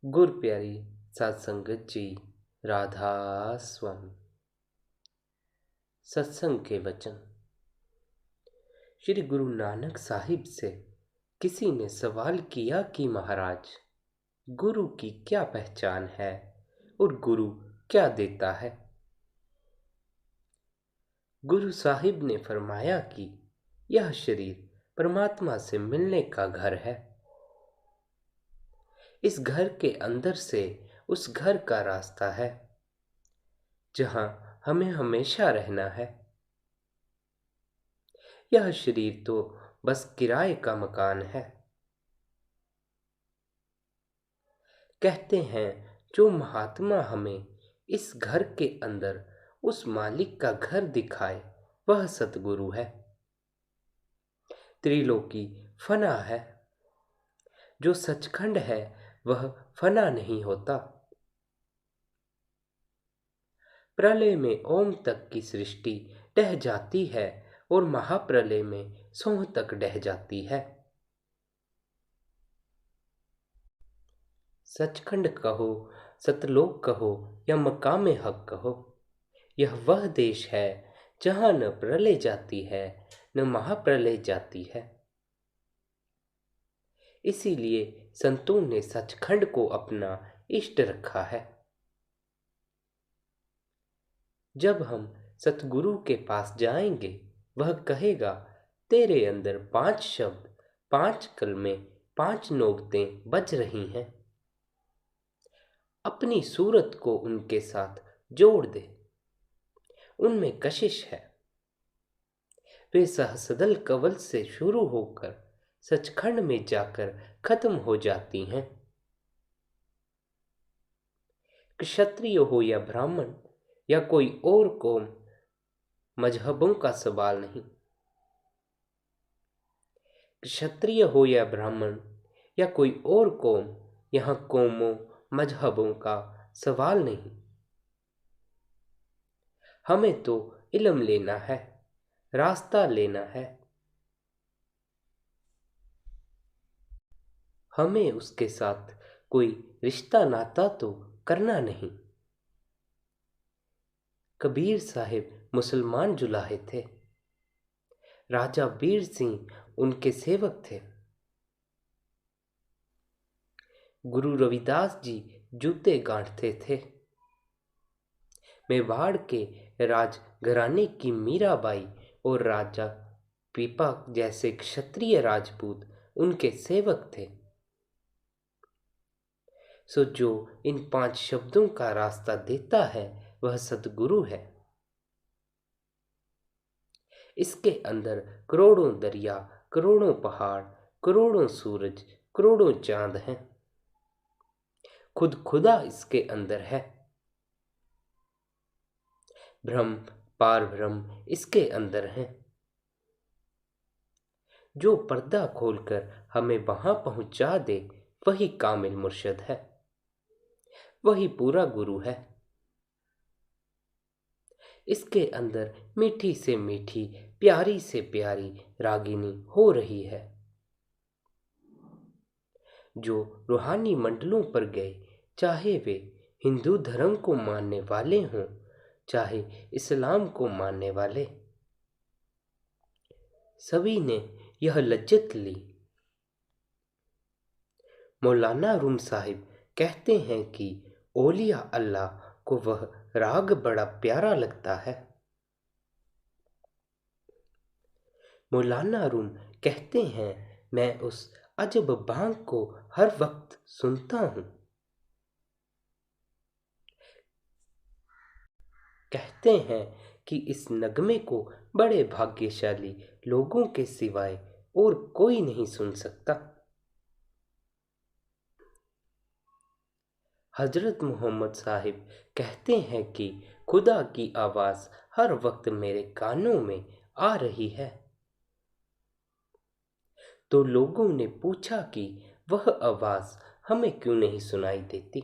गुर प्यारी साध संगत जी, राधा स्वामी। सत्संग के वचन। श्री गुरु नानक साहिब से किसी ने सवाल किया कि महाराज, गुरु की क्या पहचान है और गुरु क्या देता है? गुरु साहिब ने फरमाया कि यह शरीर परमात्मा से मिलने का घर है। इस घर के अंदर से उस घर का रास्ता है जहां हमें हमेशा रहना है। यह शरीर तो बस किराए का मकान है। कहते हैं जो महात्मा हमें इस घर के अंदर उस मालिक का घर दिखाए वह सतगुरु है। त्रिलोकी फना है, जो सचखंड है वह फना नहीं होता। प्रलय में ओम तक की सृष्टि ढह जाती है और महाप्रलय में सोह तक ढह जाती है। सचखंड कहो, सतलोक कहो या मकामे हक कहो, यह वह देश है जहां न प्रलय जाती है न महाप्रलय जाती है। इसीलिए संतों ने सचखंड को अपना इष्ट रखा है। जब हम सतगुरु के पास जाएंगे वह कहेगा, तेरे अंदर 5 शब्द, 5 कलमे, 5 नोकतें बज रही हैं। अपनी सूरत को उनके साथ जोड़ दे, उनमें कशिश है। वे सहस्दल कवल से शुरू होकर सचखंड में जाकर खत्म हो जाती हैं। क्षत्रिय हो या ब्राह्मण या कोई और कौम, मजहबों का सवाल नहीं। क्षत्रिय हो या ब्राह्मण या कोई और कौम, यहाँ कौमों मजहबों का सवाल नहीं। हमें तो इल्म लेना है, रास्ता लेना है। हमें उसके साथ कोई रिश्ता नाता तो करना नहीं। कबीर साहिब मुसलमान जुलाहे थे। राजा बीर सिंह उनके सेवक थे। गुरु रविदास जी जूते गांठते थे। मेवाड़ के राजघराने की मीराबाई और राजा पीपा जैसे क्षत्रिय राजपूत उनके सेवक थे। सो जो इन 5 शब्दों का रास्ता देता है वह सतगुरु है। इसके अंदर करोड़ों दरिया, करोड़ों पहाड़, करोड़ों सूरज, करोड़ों चांद हैं। खुद खुदा इसके अंदर है। ब्रह्म पार ब्रह्म इसके अंदर है। जो पर्दा खोलकर हमें वहां पहुंचा दे वही कामिल मुर्शद है, वही पूरा गुरु है। इसके अंदर मीठी से मीठी, प्यारी से प्यारी रागिनी हो रही है। जो रूहानी मंडलों पर गए, चाहे वे हिंदू धर्म को मानने वाले हों चाहे इस्लाम को मानने वाले, सभी ने यह लज्जत ली। मौलाना रूम साहिब कहते हैं कि औलिया अल्लाह को वह राग बड़ा प्यारा लगता है। मौलाना रूम कहते हैं, मैं उस अजब बांग को हर वक्त सुनता हूँ। कहते हैं कि इस नगमे को बड़े भाग्यशाली लोगों के सिवाय और कोई नहीं सुन सकता। हजरत मोहम्मद साहिब कहते हैं कि खुदा की आवाज़ हर वक्त मेरे कानों में आ रही है। तो लोगों ने पूछा कि वह आवाज़ हमें क्यों नहीं सुनाई देती।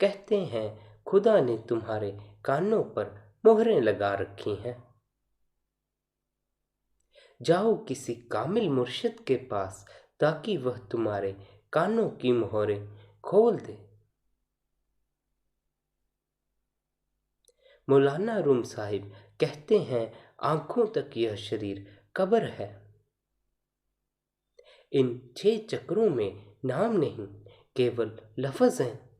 कहते हैं खुदा ने तुम्हारे कानों पर मोहरें लगा रखी हैं। जाओ किसी कामिल मुर्शिद के पास ताकि वह तुम्हारे कानों की मोहरें खोल दे। मौलाना रूम साहिब कहते हैं, आंखों तक यह शरीर कब्र है। इन 6 चक्रों में नाम नहीं, केवल लफ्ज हैं।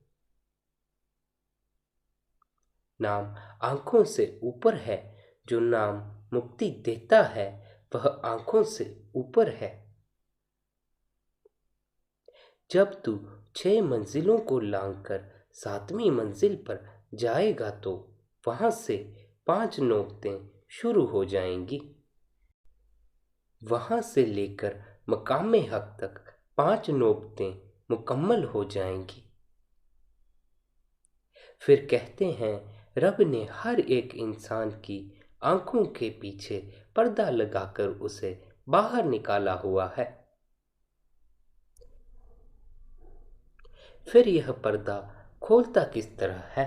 नाम आंखों से ऊपर है, जो नाम मुक्ति देता है वह आंखों से ऊपर है। जब तू 6 मंजिलों को लांघकर 7वीं मंजिल पर जाएगा तो वहां से 5 नौबतें शुरू हो जाएंगी। वहां से लेकर मकामे हक तक 5 नौबतें मुकम्मल हो जाएंगी। फिर कहते हैं, रब ने हर एक इंसान की आंखों के पीछे पर्दा लगाकर उसे बाहर निकाला हुआ है। फिर यह पर्दा खोलता किस तरह है?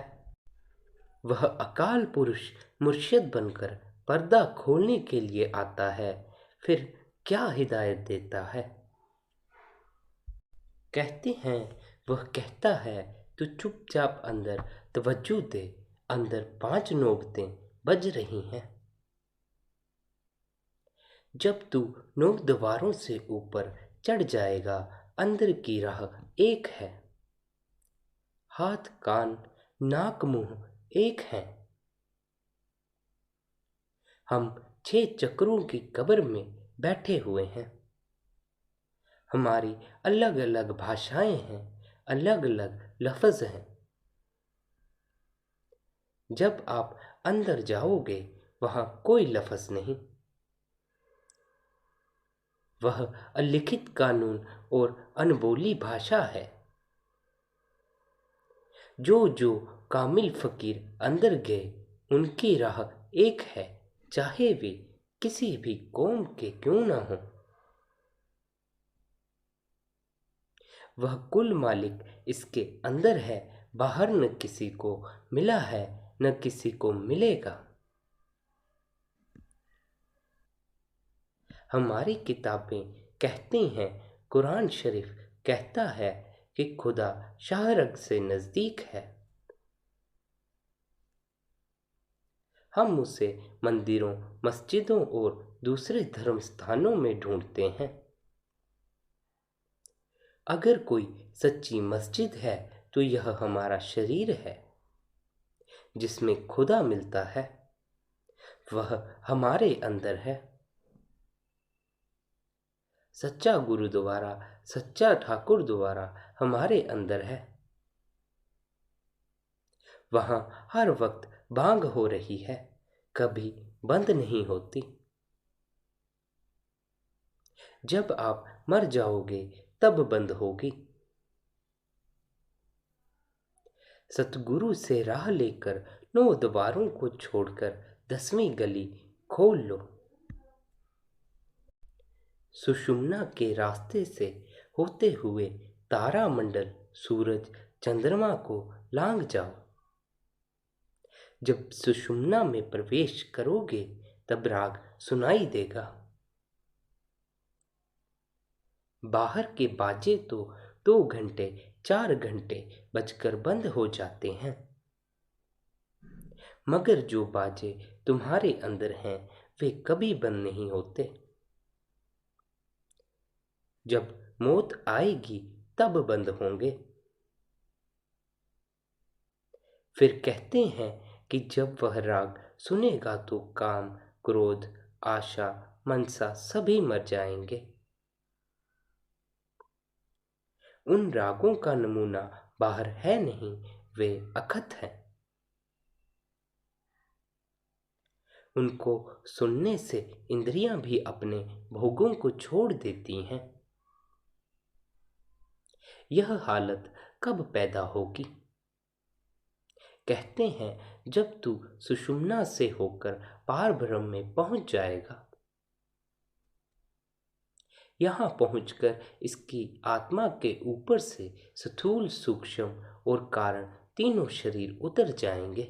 वह अकाल पुरुष मुर्शिद बनकर पर्दा खोलने के लिए आता है। फिर क्या हिदायत देता है? कहते हैं, वह कहता है, तू चुपचाप अंदर तवज्जो दे, अंदर 5 नौबतें बज रही हैं। जब तू 9 दीवारों से ऊपर चढ़ जाएगा, अंदर की राह एक है। हाथ, कान, नाक, मुंह एक हैं। हम 6 चक्रों की कब्र में बैठे हुए हैं। हमारी अलग अलग भाषाएं हैं, अलग अलग लफ्ज हैं। जब आप अंदर जाओगे, वहां कोई लफ्ज नहीं। वह अलिखित कानून और अनबोली भाषा है। जो जो कामिल फकीर अंदर गए, उनकी राह एक है, चाहे वे किसी भी कौम के क्यों ना हो। वह कुल मालिक इसके अंदर है, बाहर न किसी को मिला है, न किसी को मिलेगा। हमारी किताबें कहती हैं, कुरान शरीफ कहता है कि खुदा शाहरग से नज़दीक है। हम उसे मंदिरों, मस्जिदों और दूसरे धर्म स्थानों में ढूंढते हैं। अगर कोई सच्ची मस्जिद है तो यह हमारा शरीर है, जिसमें खुदा मिलता है। वह हमारे अंदर है। सच्चा गुरुद्वारा, सच्चा ठाकुर द्वारा हमारे अंदर है। वहां हर वक्त बांग हो रही है, कभी बंद नहीं होती। जब आप मर जाओगे तब बंद होगी। सतगुरु से राह लेकर 9 द्वारों को छोड़कर 10वीं गली खोल लो। सुषुम्ना के रास्ते से होते हुए तारा मंडल, सूरज, चंद्रमा को लांघ जाओ। जब सुषुम्ना में प्रवेश करोगे तब राग सुनाई देगा। बाहर के बाजे तो 2 घंटे 4 घंटे बजकर बंद हो जाते हैं, मगर जो बाजे तुम्हारे अंदर हैं वे कभी बंद नहीं होते। जब मौत आएगी तब बंद होंगे। फिर कहते हैं कि जब वह राग सुनेगा तो काम, क्रोध, आशा, मनसा सभी मर जाएंगे। उन रागों का नमूना बाहर है नहीं, वे अखत हैं। उनको सुनने से इंद्रियां भी अपने भोगों को छोड़ देती हैं। यह हालत कब पैदा होगी? कहते हैं, जब तू सुषुम्ना से होकर पार ब्रह्म में पहुंच जाएगा। यहां पहुंचकर इसकी आत्मा के ऊपर से स्थूल, सूक्ष्म और कारण तीनों शरीर उतर जाएंगे।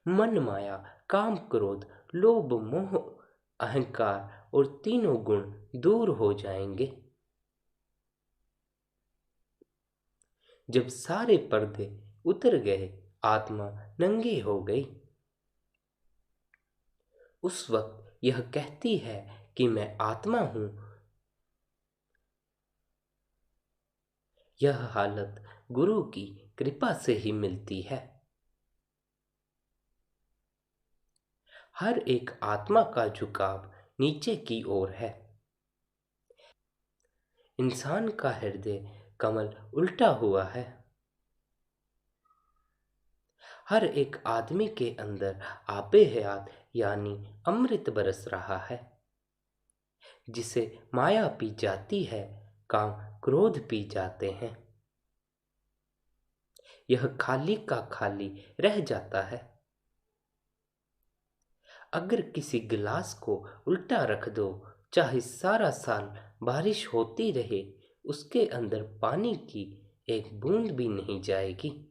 मन, माया, काम, क्रोध, लोभ, मोह, अहंकार और तीनों गुण दूर हो जाएंगे। जब सारे पर्दे उतर गए, आत्मा नंगी हो गई। उस वक्त यह कहती है कि मैं आत्मा हूं। यह हालत गुरु की कृपा से ही मिलती है। हर एक आत्मा का झुकाव नीचे की ओर है। इंसान का हृदय कमल उल्टा हुआ है। हर एक आदमी के अंदर आपे हयात यानी अमृत बरस रहा है। जिसे माया पी जाती है, काम क्रोध पी जाते हैं। यह खाली का खाली रह जाता है। अगर किसी गिलास को उल्टा रख दो, चाहे सारा साल बारिश होती रहे, उसके अंदर पानी की एक बूंद भी नहीं जाएगी।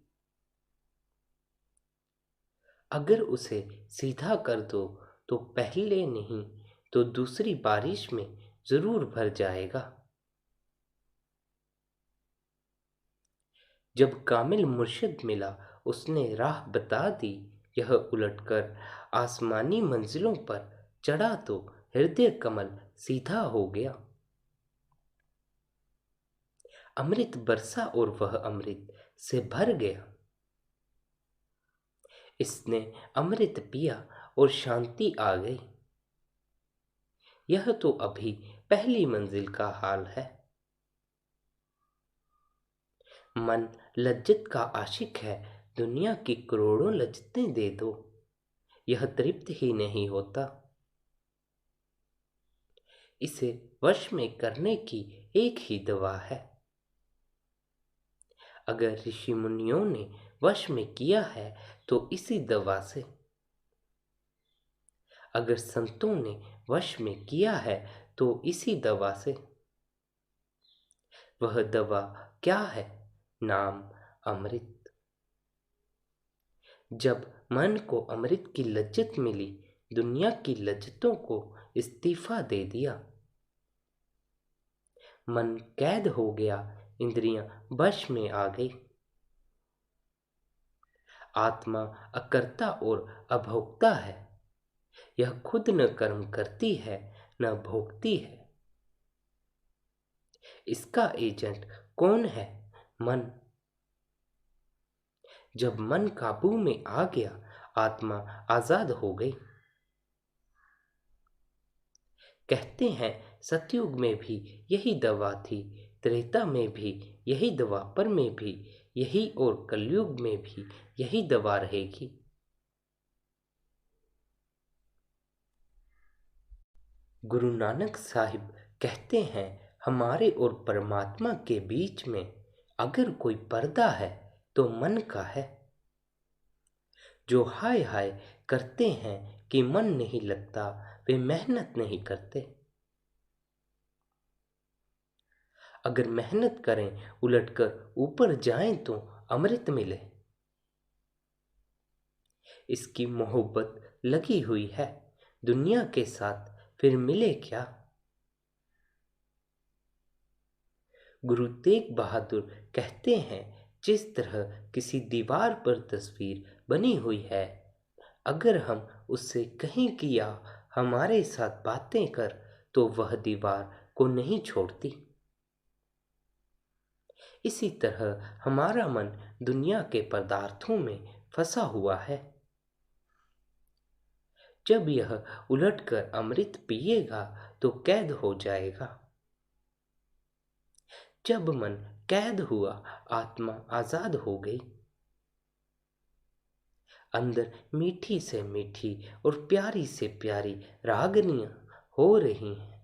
अगर उसे सीधा कर दो तो पहले नहीं तो दूसरी बारिश में जरूर भर जाएगा। जब कामिल मुर्शिद मिला, उसने राह बता दी। यह उलटकर आसमानी मंजिलों पर चढ़ा तो हृदय कमल सीधा हो गया। अमृत बरसा और वह अमृत से भर गया। इसने अमृत पिया और शांति आ गई। यह तो अभी पहली मंजिल का हाल है। मन लज्जत का आशिक है, दुनिया की करोड़ों लज्जतें दे दो, यह तृप्त ही नहीं होता। इसे वश में करने की एक ही दवा है। अगर ऋषि मुनियों ने वश में किया है तो इसी दवा से। अगर संतों ने वश में किया है तो इसी दवा से। वह दवा क्या है? नाम अमृत। जब मन को अमृत की लज्जत मिली, दुनिया की लज्जतों को इस्तीफा दे दिया। मन कैद हो गया, इंद्रियां वश में आ गई। आत्मा अकर्ता और अभोक्ता है। यह खुद न कर्म करती है न भोगती है। इसका एजेंट कौन है? मन। जब मन काबू में आ गया, आत्मा आजाद हो गई। कहते हैं सतयुग में भी यही दवा थी, त्रेता में भी यही, द्वापर में भी यही और कलयुग में भी यही दवा रहेगी। गुरु नानक साहिब कहते हैं, हमारे और परमात्मा के बीच में अगर कोई पर्दा है तो मन का है। जो हाय हाय करते हैं कि मन नहीं लगता, वे मेहनत नहीं करते। अगर मेहनत करें, उलटकर ऊपर जाएं तो अमृत मिले। इसकी मोहब्बत लगी हुई है दुनिया के साथ, फिर मिले क्या? गुरु तेग बहादुर कहते हैं, जिस तरह किसी दीवार पर तस्वीर बनी हुई है, अगर हम उससे कहें कि या हमारे साथ बातें कर, तो वह दीवार को नहीं छोड़ती। इसी तरह हमारा मन दुनिया के पदार्थों में फंसा हुआ है। जब यह उलटकर अमृत पिएगा तो कैद हो जाएगा। जब मन कैद हुआ, आत्मा आजाद हो गई। अंदर मीठी से मीठी और प्यारी से प्यारी रागनियां हो रही हैं।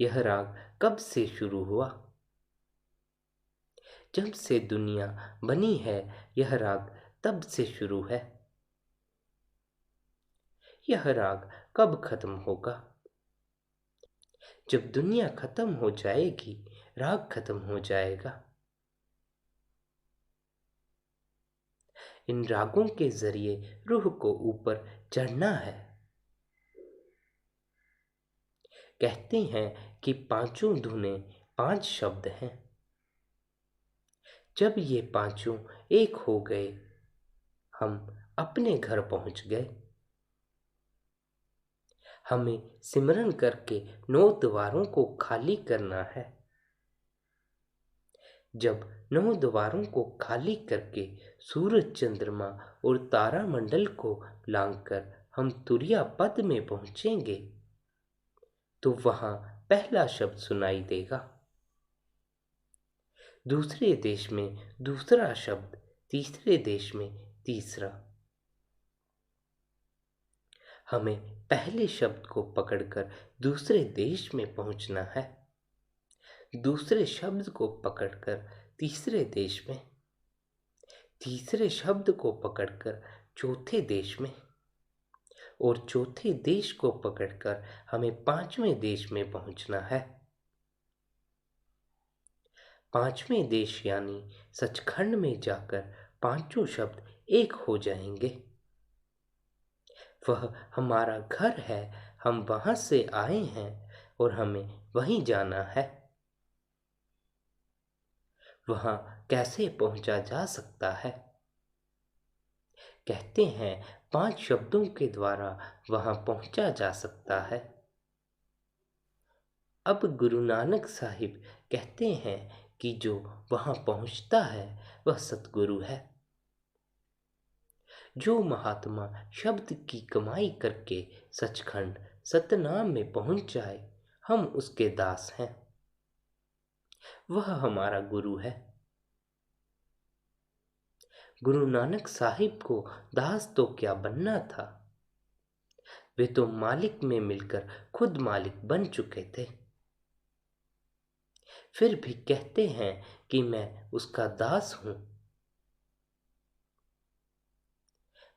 यह राग कब से शुरू हुआ? जब से दुनिया बनी है, यह राग तब से शुरू है। यह राग कब खत्म होगा? जब दुनिया खत्म हो जाएगी, राग खत्म हो जाएगा। इन रागों के जरिए रूह को ऊपर चढ़ना है। कहते हैं कि पांचों धुनें 5 शब्द हैं। जब ये पांचों एक हो गए, हम अपने घर पहुंच गए। हमें सिमरन करके 9 द्वारों को खाली करना है। जब 9 द्वारों को खाली करके सूरज, चंद्रमा और तारामंडल को लांघकर हम तुरिया पद में पहुंचेंगे, तो वहां पहला शब्द सुनाई देगा। दूसरे देश में दूसरा शब्द, तीसरे देश में तीसरा। हमें पहले शब्द को पकड़कर दूसरे देश में पहुंचना है, दूसरे शब्द को पकड़कर तीसरे देश में, तीसरे शब्द को पकड़कर चौथे देश में, और चौथे देश को पकड़कर हमें 5वें देश में पहुंचना है। 5वें देश यानी सचखंड में जाकर पांचों शब्द एक हो जाएंगे। वह हमारा घर है, हम वहां से आए हैं और हमें वहीं जाना है। वहां कैसे पहुंचा जा सकता है? कहते हैं 5 शब्दों के द्वारा वहां पहुंचा जा सकता है। अब गुरु नानक साहिब कहते हैं कि जो वहां पहुंचता है वह सतगुरु है। जो महात्मा शब्द की कमाई करके सचखंड सतनाम में पहुंच जाए, हम उसके दास हैं। वह हमारा गुरु है। गुरु नानक साहिब को दास तो क्या बनना था, वे तो मालिक में मिलकर खुद मालिक बन चुके थे। फिर भी कहते हैं कि मैं उसका दास हूं।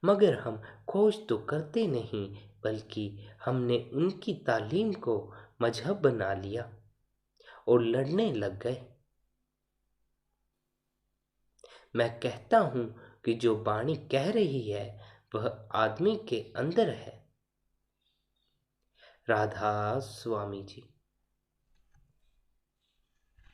मगर हम खोज तो करते नहीं, बल्कि हमने उनकी तालीम को मजहब बना लिया और लड़ने लग गए। मैं कहता हूं कि जो वाणी कह रही है वह आदमी के अंदर है। राधा स्वामी जी।